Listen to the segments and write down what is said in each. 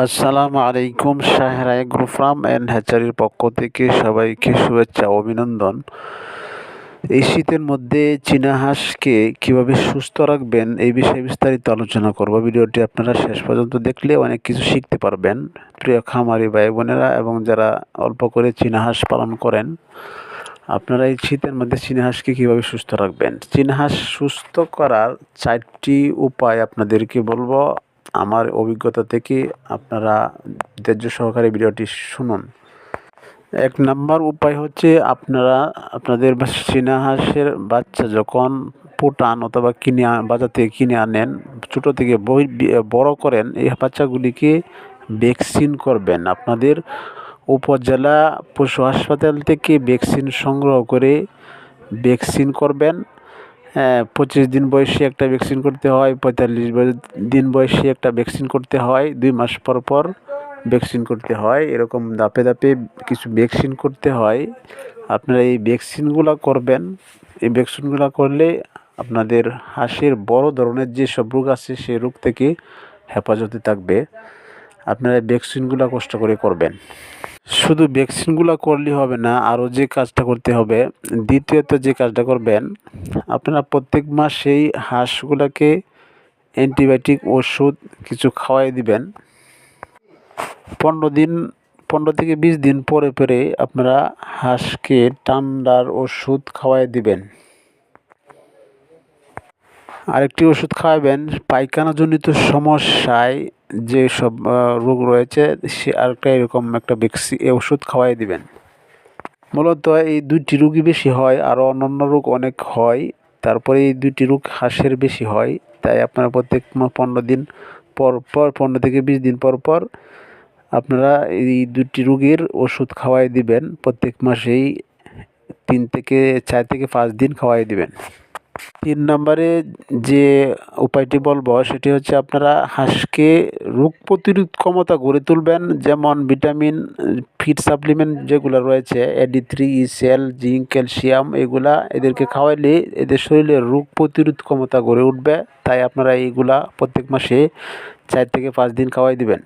আসসালামু আলাইকুম। শাহেরা agro farm and হ্যাচারির পক্ষ থেকে সবাইকে শুভেচ্ছা ও অভিনন্দন। এই শীতের মধ্যে চীনা হাঁসকে কীভাবে সুস্থ রাখবেন এই বিষয়ে বিস্তারিত আলোচনা করব। ভিডিওটি আপনারা শেষ পর্যন্ত দেখলে অনেক কিছু শিখতে পারবেন। প্রিয় খামারি ভাই বোনেরা এবং যারা অল্প করে চীনা হাঁস পালন করেন, আপনারা এই শীতের মধ্যে চীনা হাঁসকে কীভাবে সুস্থ রাখবেন। চীনা হাঁস সুস্থ করার 4টি উপায় আপনাদেরকে বলবো আমার অভিজ্ঞতা থেকে। আপনারা ধৈর্য সহকারে ভিডিওটি শুনুন। 1 নাম্বার উপায় হচ্ছে আপনাদের চীনা হাঁসের বাচ্চা যখন ফুটান অথবা বাজার থেকে কিনে আনেন, ছোটো থেকে বড় করেন, এই বাচ্চাগুলিকে ভ্যাকসিন করবেন। আপনাদের উপজেলা পশু হাসপাতাল থেকে ভ্যাকসিন সংগ্রহ করে ভ্যাকসিন করবেন। 25 দিন বয়সে একটা ভ্যাকসিন করতে হয়, 45 দিন বয়সে একটা ভ্যাকসিন করতে হয়, 2 মাস পর পর ভ্যাকসিন করতে হয়। এরকম ধাপে ধাপে কিছু ভ্যাকসিন করতে হয়। আপনারা এই ভ্যাকসিনগুলো করবেন। এই ভ্যাকসিনগুলো করলে আপনাদের হাঁসের বড় ধরনের যেসব রোগ আছে সেই রোগ থেকে হেফাজতে থাকবে। আপনারা এই ভ্যাকসিনগুলো কষ্ট করে করবেন। শুধু ভ্যাকসিনগুলো করলেই হবে না, আরও যে কাজটা করতে হবে, দ্বিতীয়ত যে কাজটা করবেন, আপনারা প্রত্যেক মাসেই হাঁসগুলোকে অ্যান্টিবায়োটিক ওষুধ কিছু খাওয়াই দিবেন। 15 থেকে 20 দিন পরে পরে আপনারা হাঁসকে ঠান্ডার ওষুধ খাওয়াই দিবেন। আরেকটি ওষুধ খাওয়াবেন পায়খানাজনিত সমস্যায় যেসব রোগ রয়েছে, সে আরেকটা এরকম একটা ওষুধ খাওয়াই দিবেন। মূলত এই 2টি রোগই বেশি হয়, আরও অন্যান্য রোগ অনেক হয়, তারপরে এই 2টি রোগ হাঁসের বেশি হয়। তাই আপনারা প্রত্যেক 15 দিন পর 15 থেকে 20 দিন পর পর আপনারা এই 2টি রোগের ওষুধ খাওয়াই দিবেন। প্রত্যেক মাসেই 4 থেকে 5 দিন খাওয়াই দিবেন। 3 নম্বরে যে উপায়টি বলবো সেটি হচ্ছে আপনারা হাঁসকে রোগ প্রতিরোধ ক্ষমতা গড়ে তুলবেন। যেমন ভিটামিন ফিড সাপ্লিমেন্ট যেগুলো রয়েছে, AD3, সেল, জিঙ্ক, ক্যালসিয়াম, এগুলা এদেরকে খাওয়াইলে এদের শরীরে রোগ প্রতিরোধ ক্ষমতা গড়ে উঠবে। তাই আপনারা এইগুলা প্রত্যেক মাসে 4 থেকে 5 দিন খাওয়াই দিবেন।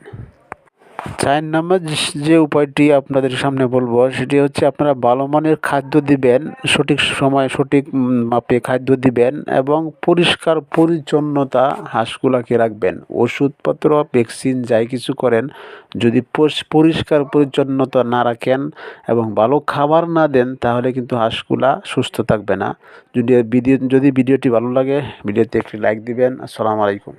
4 নম্বর যে উপায়টি আপনাদের সামনে বলবো সেটি হচ্ছে আপনারা ভালো মানের খাদ্য দিবেন, সঠিক সময়ে সঠিক মাপে খাদ্য দিবেন এবং পরিষ্কার পরিচ্ছন্নতা হাঁসগুলাকে রাখবেন। ওষুধপত্র, ভ্যাকসিন যাই কিছু করেন, যদি পরিষ্কার পরিচ্ছন্নতা না রাখেন এবং ভালো খাবার না দেন, তাহলে কিন্তু হাঁসগুলা সুস্থ থাকবে না। যদি ভিডিওটি ভালো লাগে, ভিডিওতে একটি লাইক দিবেন। আসসালামু আলাইকুম।